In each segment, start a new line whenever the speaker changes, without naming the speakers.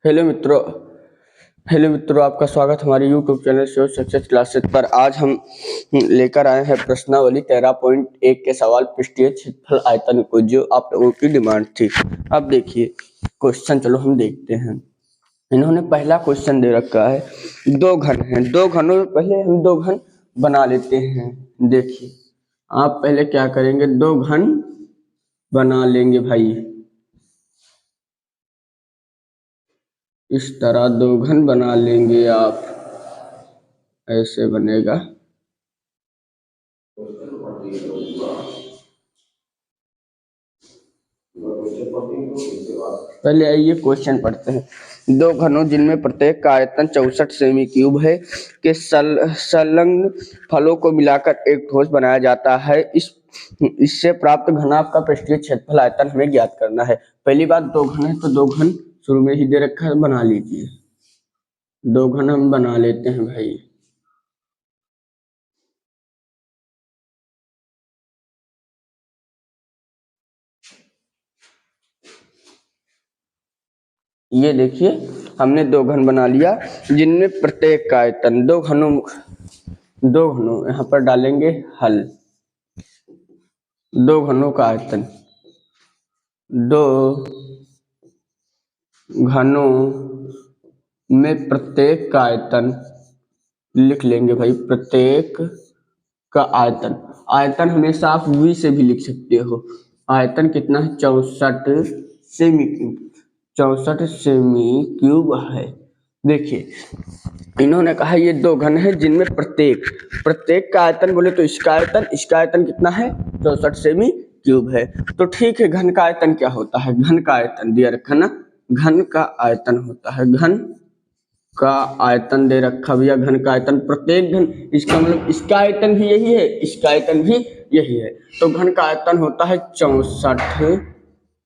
Hello मित्रों hello मित्रों आपका स्वागत हमारे YouTube channel sure success classes पर। आज हम लेकर आए हैं प्रश्नावली 13.1 के सवाल पृष्ठीय क्षेत्रफल आयतन को, जो आप लोगों की डिमांड थी। अब देखिए क्वेश्चन, चलो हम देखते हैं। इन्होंने पहला क्वेश्चन दे रखा है, दो घन हैं, दो घनों में पहले हम दो घन बना लेते हैं। देखिए आप पहले क्या करेंगे, दो घन बना लेंगे भाई। इस तरह दो घन बना लेंगे आप, ऐसे बनेगा। पहले आइए क्वेश्चन पढ़ते हैं। दो घनों जिनमें प्रत्येक का आयतन 64 सेमी क्यूब है के संलग्न फलों को मिलाकर एक ठोस बनाया जाता है। इससे प्राप्त घनाभ का पृष्ठीय क्षेत्रफल आयतन हमें ज्ञात करना है। पहली बात, दो घन है तो दो घन शुरू में ही दे रखा है, बना लीजिए। दो घन हम बना लेते हैं भाई। ये देखिए हमने दो घन बना लिया जिनमें प्रत्येक का आयतन, दो घनों यहाँ पर डालेंगे हल। दो घनों का आयतन, दो घनों में प्रत्येक का आयतन लिख लेंगे भाई। प्रत्येक का आयतन, आयतन हमेशा आप v से भी लिख सकते हो। आयतन कितना है, 64 सेमी क्यूब, 64 सेमी क्यूब है। देखिए इन्होंने कहा ये दो घन है जिनमें प्रत्येक का आयतन बोले तो इसका आयतन कितना है, 64 सेमी क्यूब है। तो ठीक है, घन का आयतन क्या होता है, घन का आयतन दिया रखा ना, घन का आयतन होता है, घन का आयतन दे रखा भैया। घन का आयतन प्रत्येक घन, इसका मतलब इसका आयतन भी यही है, इसका आयतन भी यही है, तो घन का आयतन होता है 64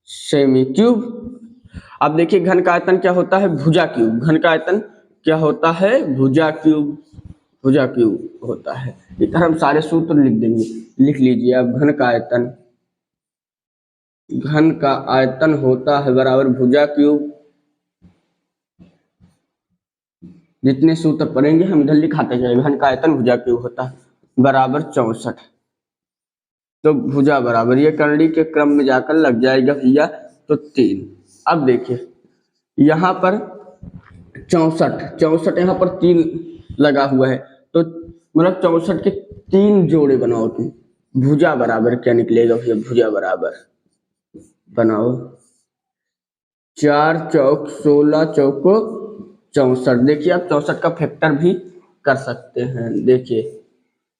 सेमी क्यूब। अब देखिए घन का आयतन क्या होता है, भुजा क्यूब। घन का आयतन क्या होता है, भुजा क्यूब, भुजा क्यूब होता है। इधर हम सारे सूत्र लिख देंगे, लिख लीजिए अब। घन का आयतन होता है बराबर भुजा क्यूब। जितने सूत्र पढ़ेंगे हम इधर लिखाते जाएंगे। घन का आयतन भुजा क्यूब होता है बराबर 64। तो भुजा बराबर, ये करड़ी के क्रम में जाकर लग जाएगा भैया, तो 3। अब देखिए यहाँ पर 64 यहाँ पर 3 लगा हुआ है, तो मतलब 64 के 3 जोड़े बनाओ तुम। भुजा बराबर क्या निकलेगा भैया, भुजा बराबर बनाओ 4 चौक 16 चौको 64। देखिए आप 64 का फैक्टर भी कर सकते हैं। देखिए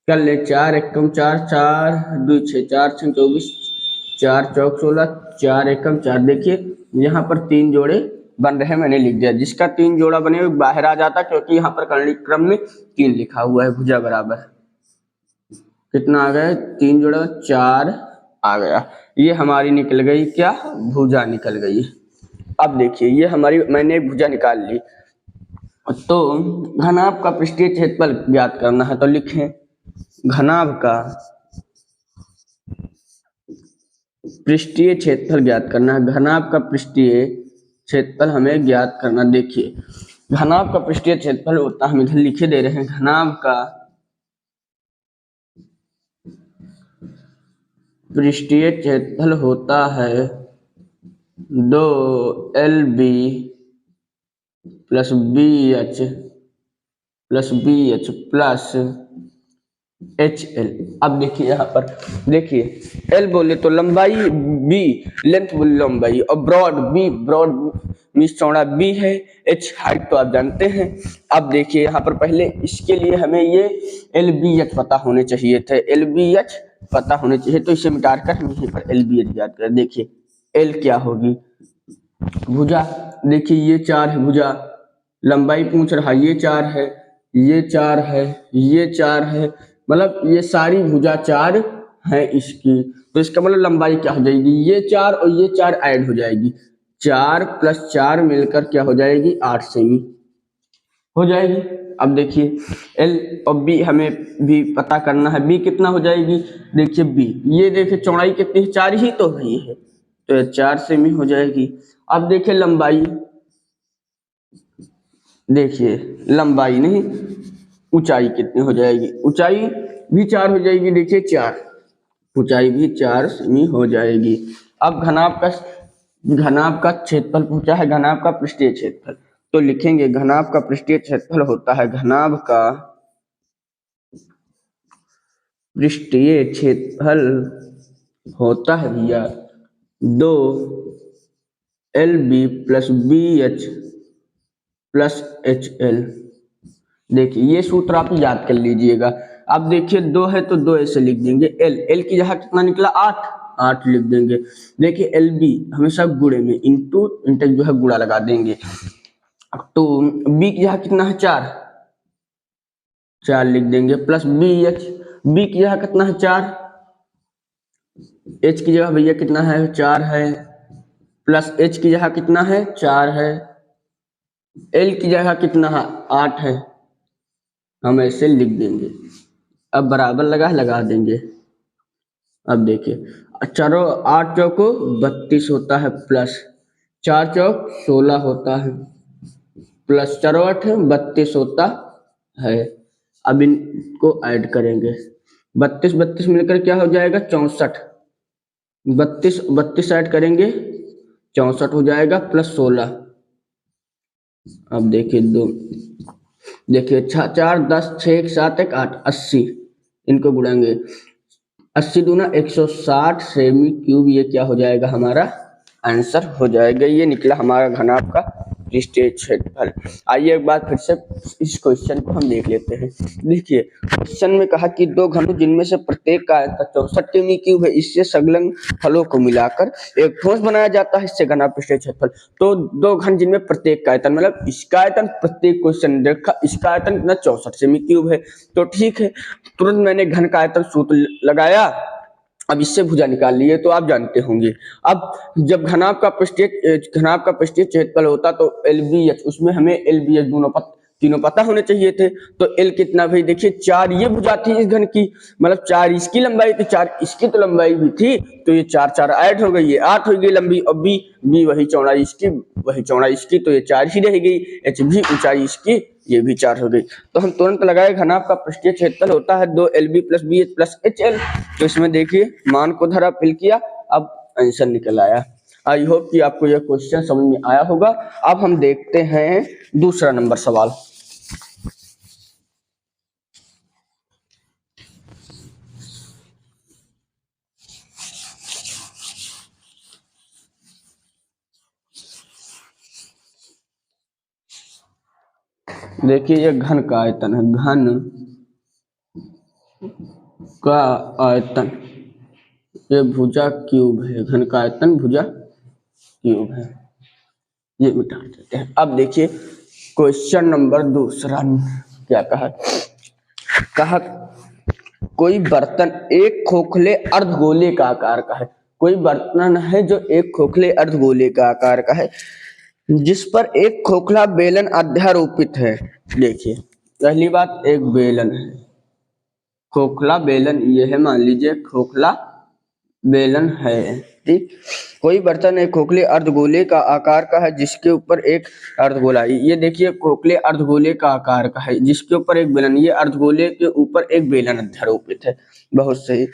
कर ले, 4 एकम 4, 4 2 6, 4 6 24, 4 चौक 16, 4 एकम 4। देखिए यहाँ पर 3 जोड़े बन रहे हैं, मैंने लिख दिया। जिसका 3 जोड़ा बने हुए बाहर आ जाता, क्योंकि यहाँ पर करणी क्रम में 3 लिखा हुआ है। भुजा बराबर कितना आ गया, 3 जोड़ा 4 आ गया। ये हमारी निकल गई क्या, भुजा निकल गई। अब देखिए ये हमारी, मैंने एक भुजा निकाल ली। तो घनाभ का पृष्ठीय क्षेत्रफल ज्ञात करना है, तो लिखें घनाभ का पृष्ठीय क्षेत्रफल ज्ञात करना है। घनाभ का पृष्ठीय क्षेत्रफल हमें ज्ञात करना। देखिए घनाभ का पृष्ठीय क्षेत्रफल होता है, हम इधर लिखे दे रहे हैं, घनाभ का पृष्ठीय क्षेत्रफल होता है 2LB plus BH plus BH plus HL। अब देखिए यहाँ पर देखिए, L बोले तो लंबाई, B लेंथ बोले लंबाई, और ब्रॉड मीन्स चौड़ा B है, H हाइट तो आप जानते हैं। अब देखिए यहाँ पर पहले इसके लिए हमें ये LBH पता होने चाहिए थे, LBH पता होने चाहिए, तो इसे मिटाकर हम यहीं पर LBH याद करें। देखिए L क्या होगी, भुजा। देखिए ये 4 है भुजा, लंबाई पूछ रहा, ये 4 है, ये 4 है, ये 4 है, मतलब ये सारी भुजा 4 है इसकी। तो इसका मतलब लंबाई क्या हो जाएगी, ये 4 और ये 4 ऐड हो जाएगी, 4 प्लस 4 मिलकर क्या हो जाएगी, 8 सेमी हो जाएगी। अब देखिए L और B हमें भी पता करना है, B कितना हो जाएगी। देखिए B, ये देखिए चौड़ाई कितनी है, 4 ही तो है, तो 4 सेमी हो जाएगी। अब देखिए लंबाई, देखिए लंबाई नहीं, ऊंचाई कितनी हो जाएगी, ऊंचाई भी 4 हो जाएगी, देखिए 4, ऊंचाई भी 4 सेमी हो जाएगी। अब घनाभ का क्षेत्रफल पूछा है, घनाभ का पृष्ठीय क्षेत्रफल, तो लिखेंगे घनाभ का पृष्ठीय क्षेत्रफल होता है, घनाभ का पृष्ठीय क्षेत्रफल होता है भैया 2 LB plus BH plus HL। देखिए ये सूत्र आप याद कर लीजिएगा। अब देखिए 2 है तो 2 ऐसे लिख देंगे, L की जगह कितना निकला 8 लिख देंगे। देखिए LB हमेशा गुणे में, इंटू जो है गुणा लगा देंगे, तो B की जगह कितना है 4 लिख देंगे, प्लस BH, B की जगह कितना है 4, H की जगह भैया कितना है 4 है, प्लस H की जगह कितना है 4 है, L की जगह कितना है 8 है, हम ऐसे लिख देंगे। अब बराबर लगा देंगे। अब देखिए चारों 8 चौको 32 होता है, प्लस 4 चौक 16 होता है, प्लस 4 8 32 होता है। अब इनको ऐड करेंगे, 32 मिलकर क्या हो जाएगा 64, 32 ऐड करेंगे 64 हो जाएगा, प्लस 16। अब देखिए 2, देखिए 4 10 6 7 1 8 80, इनको गुणेंगे, 80 दूना 160 सेमी क्यूब, ये क्या हो जाएगा हमारा आंसर हो जाएगा। ये निकला हमारा घनाभ का पृष्ठीय क्षेत्रफल। आइए एक बार फिर से इस क्वेश्चन को हम देख लेते हैं। देखिए क्वेश्चन में कहा कि 2 घनों जिनमें से प्रत्येक का आयतन 64 सेमी क्यूब है, इससे संलग्न फलों को मिलाकर एक ठोस बनाया जाता है, इससे घनाभ पृष्ठीय क्षेत्रफल। तो 2 घन जिनमें प्रत्येक का आयतन, मतलब इसका आयतन, प्रत्येक क्वेश्चन देखा इसका आयतन कितना 64 सेमी क्यूब है, तो ठीक है, तुरंत मैंने घन का आयतन सूत्र लगाया। अब इससे भुजा निकाल लिए तो आप जानते होंगे। अब जब घनाभ का पृष्ठीय क्षेत्रफल होता तो LBH, उसमें हमें LBH तीनों पता होने चाहिए थे। तो L कितना भाई, देखिए 4 ये भुजा थी इस घन की, मतलब 4 इसकी लंबाई थी, 4 इसकी तो लंबाई भी थी, तो ये 4 ऐड हो गई, ये 8 हो गई लंबी। और B वही चौड़ाई इसकी, तो ये 4 ही रह गई। H भी ऊंचाई इसकी, ये भी 4 हो गई। तो हम तुरंत लगाए घनाभ का पृष्ठीय क्षेत्रफल होता है 2LB plus BH plus HL। तो इसमें देखिए मान को धरा, फिल किया, अब आंसर निकल आया। आई होप कि आपको यह क्वेश्चन समझ में आया होगा। अब हम देखते हैं दूसरा नंबर सवाल। देखिए ये घन का आयतन है, घन का आयतन, ये भुजा क्यूब है, घन का आयतन भुजा क्यूब है, ये मिटा देते हैं। अब देखिए क्वेश्चन नंबर दूसरा क्या कहा कोई बर्तन एक खोखले अर्धगोले का आकार का है, कोई बर्तन है जो एक खोखले अर्धगोले का आकार का है, जिस पर एक खोखला बेलन अध्यारोपित है। देखिए पहली बात, एक बेलन है, खोखला बेलन ये है, मान लीजिए खोखला बेलन है, ठीक। कोई बर्तन एक खोखले अर्धगोले का आकार का है, जिसके ऊपर एक अर्धगोला, ये देखिए खोखले अर्धगोले का आकार का है, जिसके ऊपर एक बेलन, ये अर्धगोले के ऊपर एक बेलन अध्यारोपित है। बहुत सही,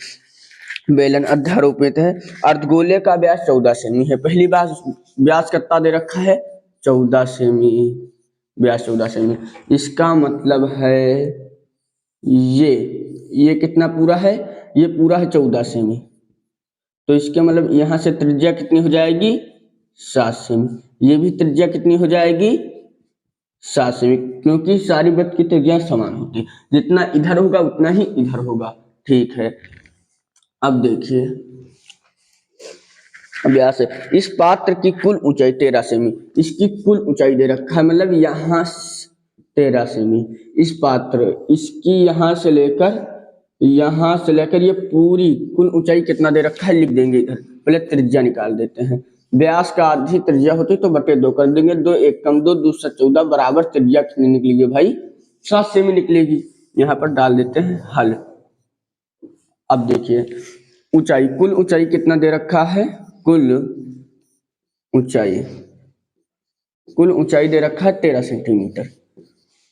बेलन अध्यारोपित है। अर्धगोले का व्यास 14 सेमी है। पहली बात, व्यास कितना दे रखा है 14 सेमी, व्यास 14 सेमी। इसका मतलब है ये कितना पूरा है, ये पूरा है 14 सेमी, तो इसके मतलब यहाँ से त्रिज्या कितनी हो जाएगी 7 सेमी, ये भी त्रिज्या कितनी हो जाएगी 7 सेमी, क्योंकि सारी वृत्त की त्रिज्या समान होती है, जितना इधर होगा उतना ही इधर होगा, ठीक है। अब देखिए व्यास है, इस पात्र की कुल ऊंचाई 13 सेमी, इसकी कुल ऊंचाई दे रखा है, मतलब यहाँ 13 सेमी, इस पात्र, इसकी यहाँ से लेकर ये पूरी कुल ऊंचाई कितना दे रखा है लिख देंगे इधर। पहले त्रिज्या निकाल देते हैं, व्यास का आधी त्रिज्या होती तो बटे 2 कर देंगे, 2 1 कम 2 2 14 बराबर त्रिज्या कितनी निकलेगी भाई 7 सेमी निकलेगी। यहाँ पर डाल देते हैं हल। अब देखिए ऊंचाई, कुल ऊंचाई कितना दे रखा है, कुल ऊंचाई दे रखा है 13 सेंटीमीटर,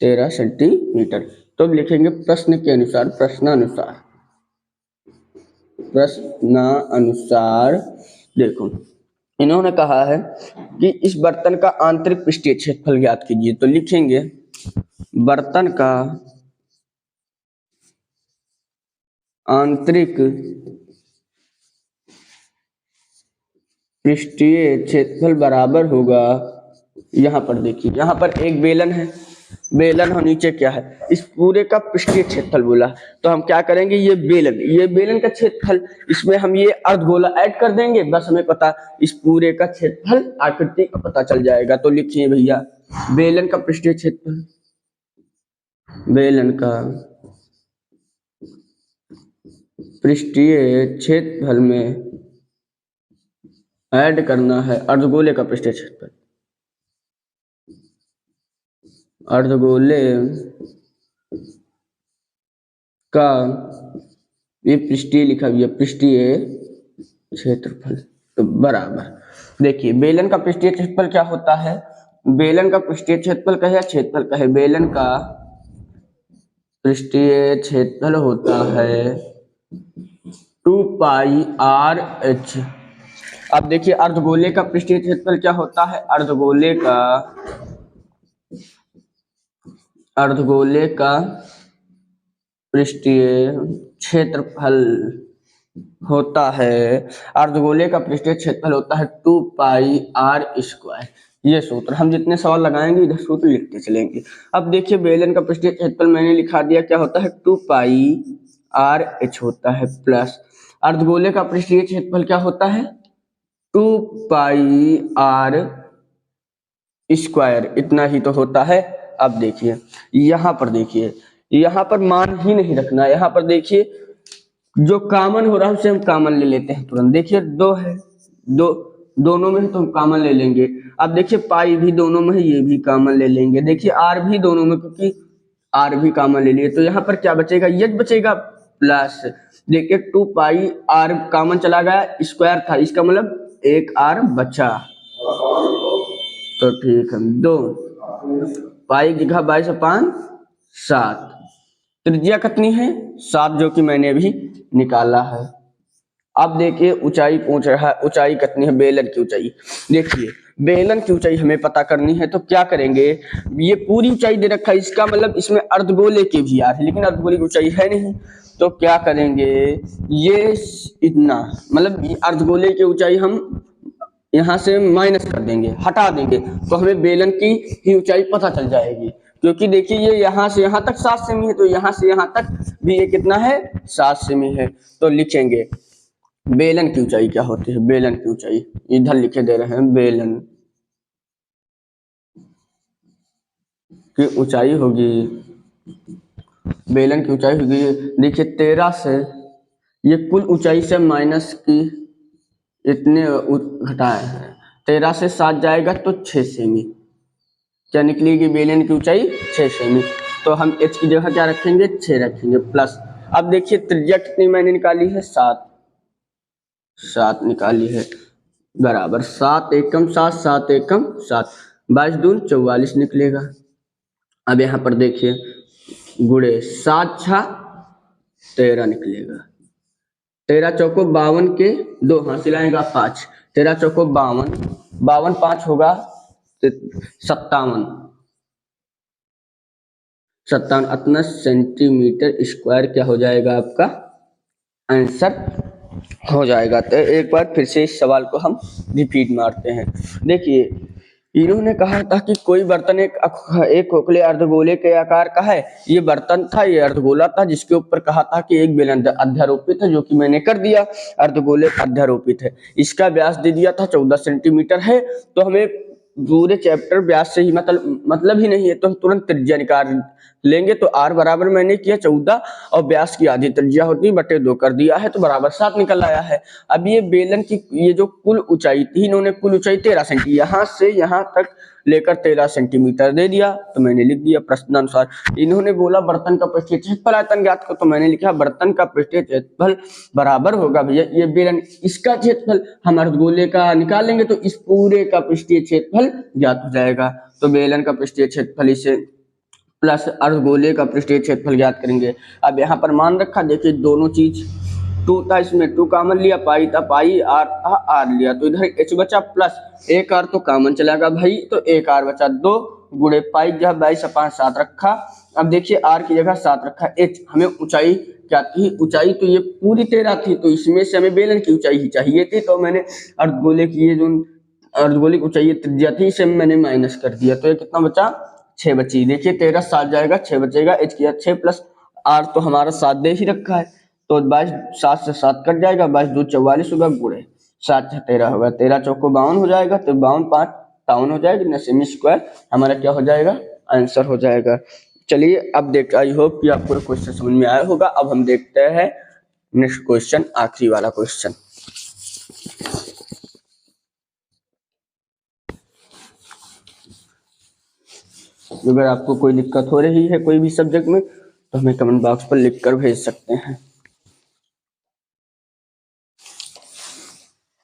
13 सेंटीमीटर। तो अब लिखेंगे प्रश्न के अनुसार, प्रश्नानुसार देखो इन्होंने कहा है कि इस बर्तन का आंतरिक पृष्ठीय क्षेत्रफल ज्ञात कीजिए। तो लिखेंगे बर्तन का आंतरिक पृष्ठीय क्षेत्रफल बराबर होगा, यहाँ पर देखिए, यहाँ पर एक बेलन है, बेलन और नीचे क्या है, इस पूरे का पृष्ठीय क्षेत्रफल बोला। तो हम क्या करेंगे, ये बेलन का क्षेत्रफल, इसमें हम ये अर्धगोला ऐड कर देंगे, बस हमें पता इस पूरे का क्षेत्रफल आकृति का पता चल जाएगा। तो लिखिए भैया बेलन का पृष्ठीय क्षेत्रफल, बेलन का पृष्ठीय क्षेत्रफल में ऐड करना है अर्धगोले का पृष्ठीय क्षेत्रफल, अर्धगोले का ये पृष्ठीय लिखा हुआ, पृष्ठीय क्षेत्रफल तो बराबर। देखिए बेलन का पृष्ठीय क्षेत्रफल क्या होता है, बेलन का पृष्ठीय क्षेत्रफल कहे या क्षेत्रफल कहे, बेलन का पृष्ठीय क्षेत्रफल होता है 2πr(h). अब देखिए अर्धगोले का पृष्ठीय क्षेत्रफल क्या होता है, अर्धगोले का पृष्ठीय क्षेत्रफल होता है, अर्धगोले का पृष्ठीय क्षेत्रफल होता है 2πr²। ये सूत्र हम जितने सवाल लगाएंगे इधर सूत्र लिखते चलेंगे। अब देखिए बेलन का पृष्ठीय क्षेत्रफल मैंने लिखा दिया, क्या होता है 2πr(h) होता है, प्लस अर्धगोले का पृष्ठीय क्षेत्रफल क्या होता है 2πr², इतना ही तो होता है। अब देखिए यहाँ पर, देखिए यहाँ पर मान ही नहीं रखना, यहाँ पर देखिए जो कॉमन हो रहा है उसे हम कॉमन ले लेते हैं तुरंत। देखिए 2 है, दोनों में है तो हम कॉमन ले लेंगे। अब देखिए पाई भी दोनों में है, ये भी कॉमन ले लेंगे। देखिए आर भी दोनों में, क्योंकि आर भी कॉमन ले लिए, तो यहाँ पर क्या बचेगा, ये बचेगा, प्लस देखिए 2πr कॉमन चला गया, स्क्वायर था, इसका मतलब 1r बचा, तो ठीक है 2 पाई जगह 22/5 7, त्रिज्या कितनी है 7, जो कि मैंने अभी निकाला है। अब देखिए ऊंचाई पूछ रहा है, ऊंचाई कितनी है, बेलन की ऊंचाई। देखिए बेलन की ऊंचाई हमें पता करनी है, तो क्या करेंगे, ये पूरी ऊंचाई दे रखा है, इसका मतलब इसमें अर्धगोले के भी यार है, लेकिन अर्धगोले की ऊंचाई है नहीं, तो क्या करेंगे, ये इतना मतलब ये अर्धगोले की ऊंचाई हम यहाँ से माइनस कर देंगे, हटा देंगे, तो हमें बेलन की ही ऊंचाई पता चल जाएगी। क्योंकि देखिए ये यहाँ से यहाँ तक 7 सेमी है, तो यहाँ से यहाँ तक भी ये कितना है 7 सेमी है। तो लिखेंगे बेलन की ऊंचाई क्या होती है, बेलन की ऊंचाई इधर लिखे दे रहे हैं, बेलन की ऊंचाई होगी, बेलन की ऊंचाई होगी, देखिए 13 से ये कुल ऊंचाई से माइनस की इतने घटाए हैं, 13 से 7 जाएगा तो 6 सेमी, क्या निकलेगी बेलन की ऊंचाई 6 सेमी। तो हम h की जगह क्या रखेंगे 6 रखेंगे, प्लस अब देखिए त्रिज्या कितनी मैंने निकाली है 7 निकाली है, बराबर 7 एकम 7 7 एकम 7, 22 दूनी 44 निकलेगा। अब यहाँ पर देखिए गुड़े 7 6 13 निकलेगा, 13 चौको 52 के 2 हासिल आएगा 5, 13 चौको 52, 52 5 होगा 57, 57 इतना सेंटीमीटर स्क्वायर क्या हो जाएगा आपका आंसर हो जाएगा। तो एक बार फिर से इस सवाल को हम रिपीट मारते हैं। देखिए इन्होंने कहा था कि कोई बर्तन एक खोखले अर्धगोले के आकार का है, ये बर्तन था, ये अर्धगोला था, जिसके ऊपर कहा था कि एक बेलन अध्यारोपित है, जो कि मैंने कर दिया, अर्धगोले अध्यारोपित है, इसका व्यास दे दिया था 14 सेंटीमीटर है। तो हमें पूरे चैप्टर व्यास से ही मतलब ही नहीं है, तो हम तुरंत त्रिज्या निकाल लेंगे। तो r बराबर मैंने किया 14 और व्यास की आधी त्रिज्या होती है बटे 2 कर दिया है, तो बराबर 7 निकल आया है। अब ये बेलन की ये जो कुल ऊंचाई थी, इन्होंने कुल ऊंचाई 13 सेंटीमीटर यहाँ से यहाँ तक लेकर 13 सेंटीमीटर दे दिया, तो मैंने लिख दिया प्रश्नानुसार। इन्होंने बोला बर्तन का पृष्ठीय क्षेत्रफल आयतन ज्ञात करो, तो मैंने लिखा बर्तन का पृष्ठीय क्षेत्रफल बराबर होगा भैया ये बेलन, इसका क्षेत्रफल हम अर्धगोले का निकालेंगे तो इस पूरे का पृष्ठीय क्षेत्रफल ज्ञात हो जाएगा। तो बेलन का पृष्ठीय क्षेत्रफल इसे प्लस अर्धगोले का पृष्ठीय क्षेत्रफल ज्ञात करेंगे। अब यहाँ पर मान रखा, देखिए दोनों चीज 2 था, इसमें 2 कॉमन लिया, पाई था पाई, आर था आर लिया, तो इधर एच बचा प्लस एक आर तो कॉमन चला गया भाई, तो एक आर बचा, 2 गुणे पाई जहाँ 22/7 रखा। अब देखिए आर की जगह 7 रखा। एच हमें ऊंचाई क्या थी, ऊंचाई तो ये पूरी 13 थी, तो इसमें से हमें बेलन की ऊंचाई ही चाहिए थी, तो मैंने अर्धगोले की ये जो अर्धगोलिक ऊंचाई त्रिज्या थी इसे मैंने माइनस कर दिया, तो ये कितना बचा, 6 बची। देखिए 13 7 जाएगा, 6 बचेगा, एच किया 6 प्लस आर तो हमारा 7 दे ही रखा है, तो 22 7 से 7 कट जाएगा, 22 2 44 होगा, गुणे 7 6 13 होगा, 13 चौको 52 हो जाएगा, तो 52 5 52 हो जाएगा, ना सेमी स्क्वायर हमारा क्या हो जाएगा, आंसर हो जाएगा। चलिए अब देख, आई होप कि आपको क्वेश्चन समझ में आया होगा। अब हम देखते हैं नेक्स्ट क्वेश्चन, आखिरी वाला क्वेश्चन। अगर आपको कोई दिक्कत हो रही है कोई भी सब्जेक्ट में तो हमें कमेंट बॉक्स पर लिख कर भेज सकते हैं।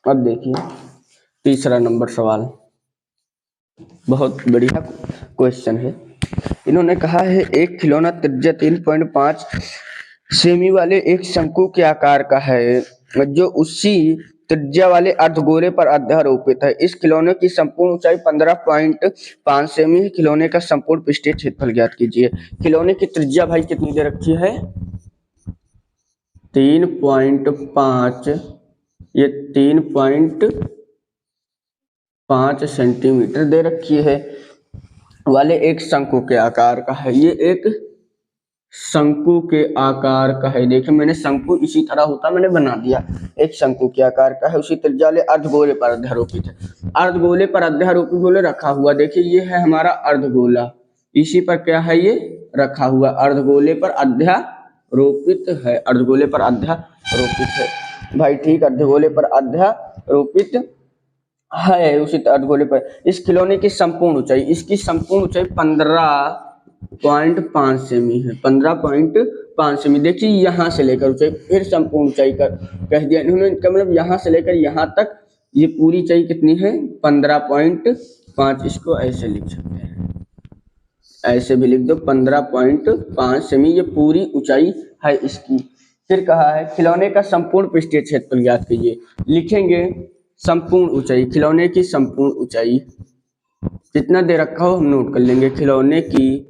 अब देखिए तीसरा नंबर सवाल, बहुत बढ़िया क्वेश्चन है। इन्होंने कहा है एक खिलौना त्रिज्या 3.5 सेमी वाले एक शंकु के आकार का है जो उसी त्रिज्या वाले अर्धगोले पर अध्यारोपित है। इस खिलौने की संपूर्ण ऊंचाई 15.5 सेमी है। खिलौने का संपूर्ण पृष्ठीय क्षेत्रफल ज्ञात कीजिए। खिलौने की त्रिज्या भाई कितनी दे रखी है, 3.5, ये 3.5 सेंटीमीटर दे रखी है, वाले एक शंकु के आकार का है। ये एक शंकु के आकार का है। देखिए मैंने शंकु इसी तरह होता मैंने बना दिया, एक शंकु के आकार का है, उसी त्रिज्या वाले अर्धगोले पर अध्यारोपित है। अर्धगोले पर अध्यारोपित गोले रखा हुआ, देखिए ये है हमारा अर्धगोला, इसी पर क्या है ये रखा हुआ, अर्धगोले पर अध्यारोपित है, अर्धगोले पर अध्यारोपित है भाई, ठीक, अर्धगोले पर अध्यारोपित है उसी अर्धगोले पर। इस खिलौने की संपूर्ण ऊंचाई, इसकी संपूर्ण ऊंचाई 15.5 सेमी है, 15.5 सेमी। देखिए यहाँ से लेकर ऊंचाई, फिर संपूर्ण ऊंचाई कर कह दिया इन्होंने, मतलब यहाँ से लेकर यहाँ तक ये पूरी ऊंचाई कितनी है, 15.5। इसको ऐसे लिख सकते हैं, ऐसे भी लिख दो, 15.5 सेमी ये पूरी ऊंचाई है इसकी। फिर कहा है खिलौने का संपूर्ण पृष्ठीय क्षेत्रफल ज्ञात कीजिए। लिखेंगे संपूर्ण ऊंचाई, खिलौने की संपूर्ण ऊंचाई कितना दे रखा हो हम नोट कर लेंगे। खिलौने की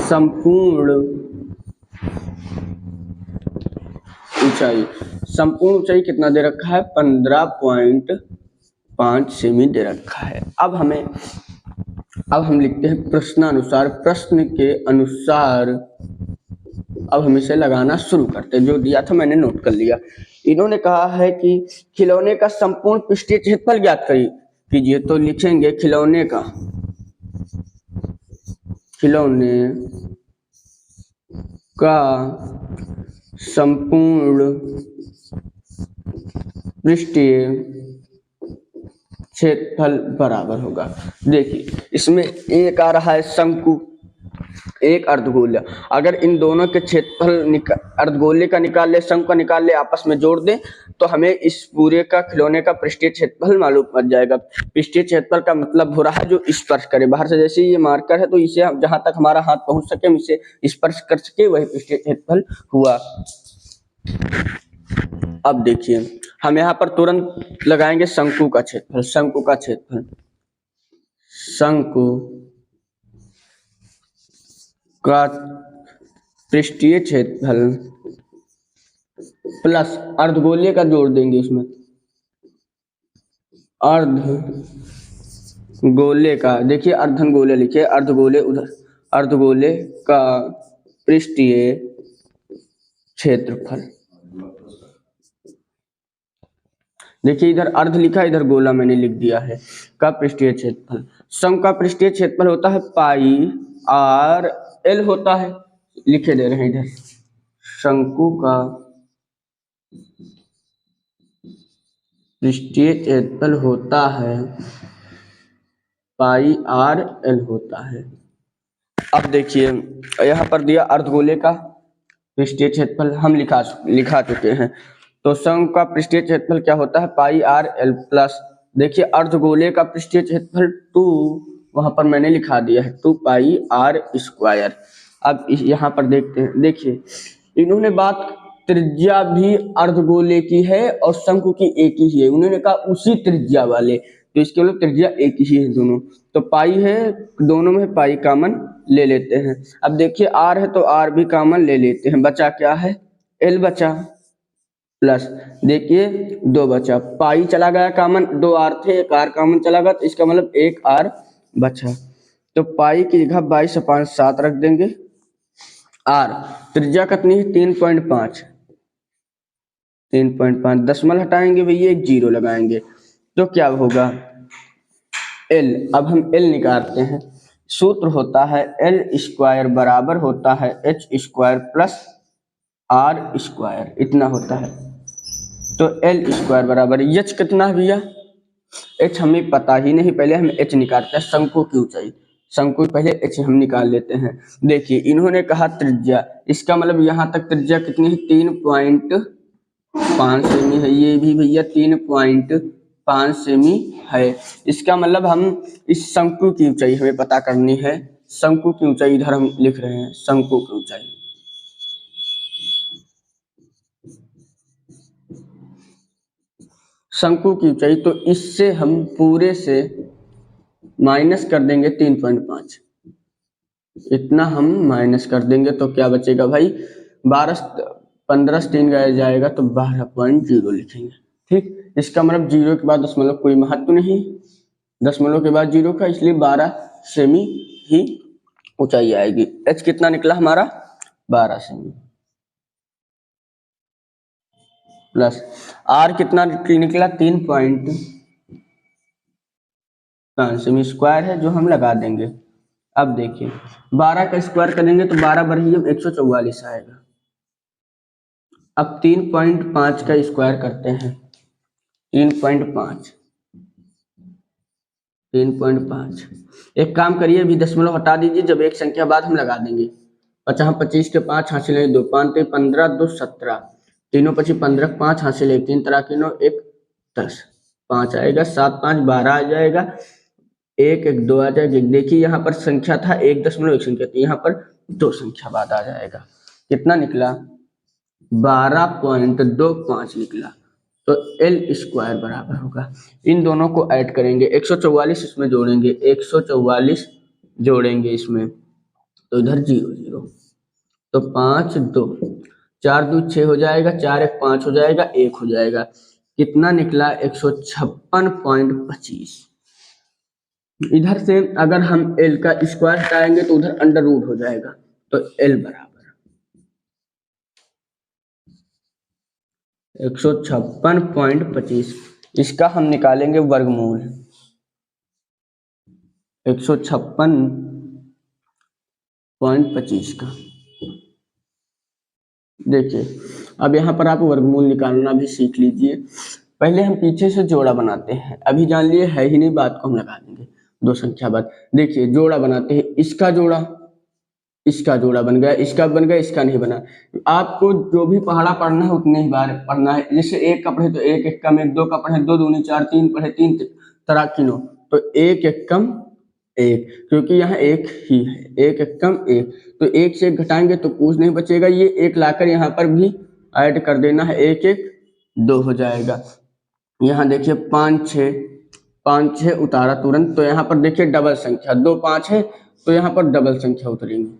संपूर्ण ऊंचाई, संपूर्ण ऊंचाई कितना दे रखा है, 15.5 सेमी दे रखा है। अब हम लिखते हैं प्रश्नानुसार, प्रश्न के अनुसार अब हम इसे लगाना शुरू करते हैं। जो दिया था मैंने नोट कर लिया। इन्होंने कहा है कि खिलौने का संपूर्ण पृष्ठीय क्षेत्रफल ज्ञात कीजिए, तो लिखेंगे खिलौने का संपूर्ण पृष्ठीय क्षेत्रफल बराबर होगा। देखिए इसमें एक आ रहा है शंकु, एक अर्धगोला, अगर इन दोनों के क्षेत्रफल अर्धगोले का निकाल ले, शंकु का निकाल ले, आपस में जोड़ दें तो हमें इस पूरे का खिलौने का पृष्ठीय क्षेत्रफल मालूम पड़ जाएगा। पृष्ठीय क्षेत्रफल का मतलब हो रहा है जो स्पर्श करे, बाहर से जैसे ये मार्कर है तो इसे जहां तक हमारा हाथ पहुंच सके हम इसे स्पर्श कर सके, वही पृष्ठीय क्षेत्रफल हुआ। अब देखिए हम यहाँ पर तुरंत लगाएंगे शंकु का क्षेत्रफल, शंकु का क्षेत्रफल, शंकु का पृष्ठीय क्षेत्रफल प्लस अर्धगोले का जोड़ देंगे इसमें, अर्धगोले का, देखिए अर्धगोले लिखिए, अर्धगोले उधर, अर्धगोले का पृष्ठीय क्षेत्रफल, देखिए इधर अर्ध लिखा है, इधर गोला मैंने लिख दिया है, का पृष्ठीय क्षेत्रफल। शंकु का पृष्ठीय क्षेत्रफल होता है पाई आर एल होता है, लिखे दे रहे हैं इधर, शंकु का पृष्ठीय क्षेत्रफल होता है पाई आर एल होता है। अब देखिए यहाँ पर दिया अर्धगोले का पृष्ठीय क्षेत्रफल हम लिखा चुके हैं, तो शंकु का पृष्ठीय क्षेत्रफल क्या होता है, पाई आर एल प्लस, देखिए अर्धगोले का पृष्ठीय क्षेत्रफल 2 वहां पर मैंने लिखा दिया है 2πr²। अब यहाँ पर देखते हैं, देखिए इन्होंने बात त्रिज्या भी अर्धगोले की है और शंकु की एक ही है, उन्होंने कहा उसी त्रिज्या वाले, तो इसके मतलब त्रिज्या एक ही है दोनों, तो पाई है दोनों में, पाई कॉमन ले लेते हैं। अब देखिए आर है तो आर भी कॉमन ले लेते हैं, बचा क्या है, एल बचा, प्लस देखिए 2 बचा, पाई चला गया कॉमन, 2 आर थे, एक आर कॉमन चला गया, तो इसका मतलब एक आर बचा, तो पाई की जगह 22/7 रख देंगे। आर त्रिज्या कितनी है 3.5, 3.5 दशमलव हटाएंगे भैया, एक जीरो लगाएंगे, तो क्या होगा एल। अब हम एल निकालते हैं, सूत्र होता है L² बराबर होता है H² प्लस R², इतना होता है, तो L² बराबर H कितना है भैया, H हमें पता ही नहीं, पहले हम H निकालते हैं, शंकु की ऊंचाई, शंकु पहले H हम निकाल लेते हैं। देखिए इन्होंने कहा त्रिज्या, इसका मतलब यहाँ तक त्रिज्या कितनी है 3.5 सेमी है, ये भी भैया 3.5 सेमी है, इसका मतलब हम इस शंकु की ऊंचाई हमें पता करनी है, शंकु की ऊंचाई इधर हम लिख रहे हैं, शंकु की ऊंचाई, शंकु की ऊंचाई, तो इससे हम पूरे से माइनस कर देंगे 3.5, इतना हम माइनस कर देंगे, तो क्या बचेगा भाई 15 से 3 गया जाएगा, तो 12.0 लिखेंगे, ठीक। इसका मतलब जीरो के बाद दशमलव कोई महत्व नहीं, दशमलव के बाद जीरो का, इसलिए 12 सेमी ही ऊंचाई आएगी। एच कितना निकला हमारा 12 सेमी, प्लस आर कितना निकला 3.5 सेमी, स्क्वायर है जो हम लगा देंगे। अब देखिए 12 का स्क्वायर करेंगे तो 12 बराबर 144 आएगा। अब 3.5 का स्क्वायर करते हैं, 3.5, 3.5, एक काम करिए अभी दशमलव हटा दीजिए, जब एक संख्या बाद हम लगा देंगे, 25 के 5 हासिल है 2, 5 3 15, 2 17, तीनों 25 15 5 हासिल है 3 तरह के 9 1 10, 5 आएगा, 7 5 12 आ जाएगा, 1 1 2 आ जाएगा। देखिए यहाँ पर संख्या था 1.1 संख्या थी, यहाँ पर 2 संख्या बाद आ जाएगा, कितना निकला 12.25 निकला, तो L² बराबर होगा, इन दोनों को ऐड करेंगे, 144 इसमें जोड़ेंगे, 144 जोड़ेंगे इसमें, तो इधर 0 0, तो 5 2 4 2 6 हो जाएगा, 4 1 5 हो जाएगा, 1 हो जाएगा, कितना निकला 156.25। इधर से अगर हम L का स्क्वायर हटाएंगे तो उधर अंडर रूट हो जाएगा, तो L बराबर 156.25, इसका हम निकालेंगे वर्गमूल, 156.25 का। देखिए अब यहाँ पर आप वर्गमूल निकालना भी सीख लीजिए, पहले हम पीछे से जोड़ा बनाते हैं, अभी जान लिए है ही नहीं बात को हम लगा देंगे 2 संख्या बाद। देखिए जोड़ा बनाते हैं, इसका जोड़ा बन गया, इसका बन गया, इसका नहीं बना। आपको जो भी पहाड़ा पढ़ना है उतने ही बार पढ़ना है, जैसे 1 का पढ़े तो 1 1 कम 1, 2 का पढ़े 2 दूनी 4, 3 पढ़े 3 तरह की 9, तो 1 1 कम 1, क्योंकि यहाँ 1 ही है, 1 1 कम 1, तो 1 से 1 घटाएंगे तो कुछ नहीं बचेगा, ये 1 लाकर यहाँ पर भी ऐड कर देना है, 1 1 2 हो जाएगा। यहाँ देखिए 5 6 उतारा तुरंत, तो यहाँ पर देखिए डबल संख्या 2 5 है, तो यहाँ पर डबल संख्या उतरेंगी,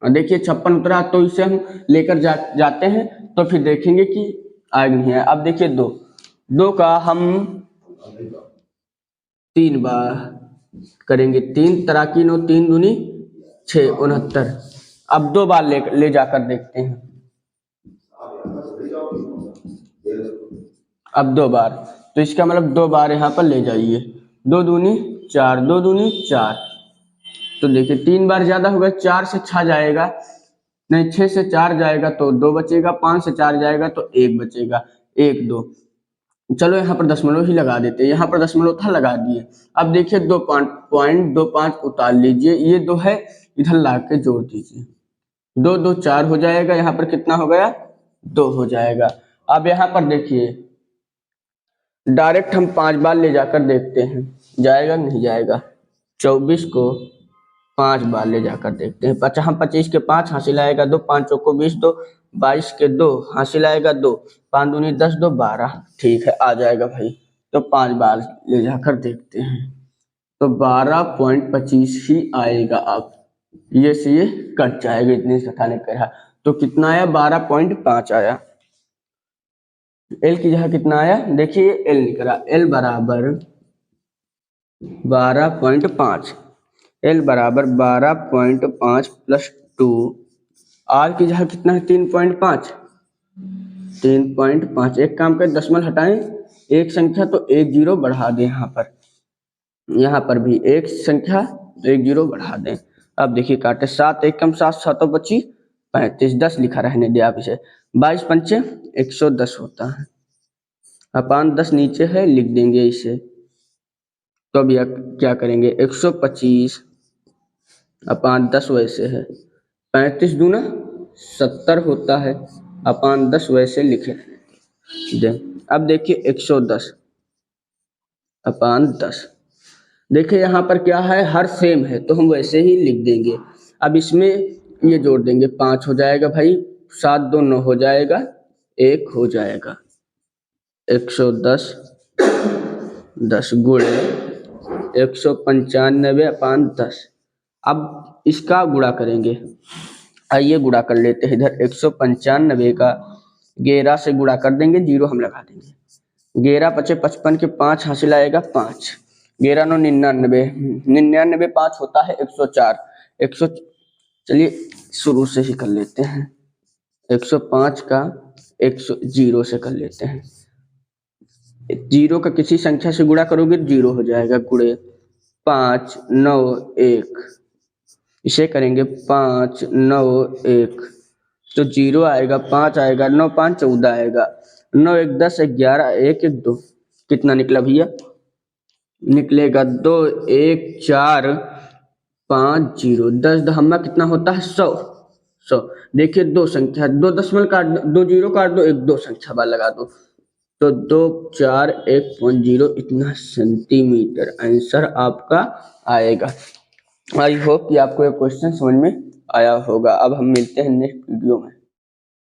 देखिए 56 उतरा, तो इसे हम लेकर जाते हैं, तो फिर देखेंगे कि आएगा नहीं है। अब देखिए 2 का हम 3 बार करेंगे, 3 तरह की 9, 3 दूनी 6 69, अब 2 बार ले जाकर देखते हैं, अब 2 बार, तो इसका मतलब 2 बार यहाँ पर ले जाइए, 2 दूनी 4, 2 दूनी 4, तो देखिए 3 बार ज्यादा होगा, 4 से 6 जाएगा नहीं, 6 से 4 जाएगा तो 2 बचेगा, 5 से 4 जाएगा तो 1 बचेगा, 1 2, चलो यहाँ पर दशमलव ही लगा देते हैं, यहाँ पर दशमलव था लगा दिए। अब देखिए 2.25 उतार लीजिए, ये 2 है इधर ला के जोड़ दीजिए, 2 2 4 हो जाएगा, यहाँ पर कितना हो गया 2 हो जाएगा। अब यहाँ पर देखिए डायरेक्ट हम 5 बार ले जाकर देखते हैं, जाएगा नहीं जाएगा। 24 को 5 बार ले जाकर देखते हैं। 25 के 5 हासिल आएगा 2, 5 चौको 20, 2 22 के 2 हासिल आएगा 2, 5 दूनी 10, 2 12। ठीक है, आ जाएगा भाई। तो 5 बार ले जाकर देखते हैं तो 12.25 ही आएगा। अब ये से ये कट जाएगा, इतने से घटाने का रहा। तो कितना आया? 12.5 आया। एल की जगह कितना आया? देखिए एल निकला, एल बराबर 12.5, एल बराबर 12.5 प्लस 2। आर की जगह कितना है? 3.5, 3.5। एक काम करें, दशमलव हटाएं एक संख्या तो एक जीरो बढ़ा दें, यहाँ पर भी एक संख्या एक जीरो बढ़ा दें। अब देखिए काटे, 7 एक कम 7, 7 बची 35, 10 लिखा रहने दिया आप इसे। 22 पंचे 110 होता है, अपान 10 नीचे है, लिख देंगे इसे। तो अब यह क्या करेंगे? 125 अपान 10 वैसे है, 35 दूना 70 होता है, अपान 10 वैसे लिखे दे। अब देखिए 110 अपान 10। देखिए यहाँ पर क्या है? हर सेम है तो हम वैसे ही लिख देंगे। अब इसमें ये जोड़ देंगे, 5 हो जाएगा भाई, 7 2 9 हो जाएगा, 1 हो जाएगा। 110 10 गुणे 195 अपान 10। अब इसका गुणा करेंगे, आइए गुणा कर लेते हैं। इधर 195 का 11 से गुणा कर देंगे, जीरो हम लगा देंगे। 11 पचे 55 के 5 हासिल आएगा 5, 11 9 99, 99 5 होता है 104। 100 चलिए शुरू से ही कर लेते हैं, 105 का 100 जीरो से कर लेते हैं। जीरो का किसी संख्या से गुणा करोगे जीरो हो जाएगा, गुणे 5 9 1, इसे करेंगे 5 9 1 तो जीरो आएगा, 5 आएगा, 9 5 14 आएगा, 9 1 10 11 1 1 2, कितना निकला भैया? निकलेगा 2 1 4 5 0, 10 दहम्मा कितना होता है? 100। देखिए दो संख्या, 2 दशमलव काट दो, 2 जीरो काट दो, एक 2 संख्या बार लगा दो, तो 2 4 1.0 इतना सेंटीमीटर आंसर आपका आएगा। आई होप कि आपको ये क्वेश्चन समझ में आया होगा। अब हम मिलते हैं नेक्स्ट वीडियो में।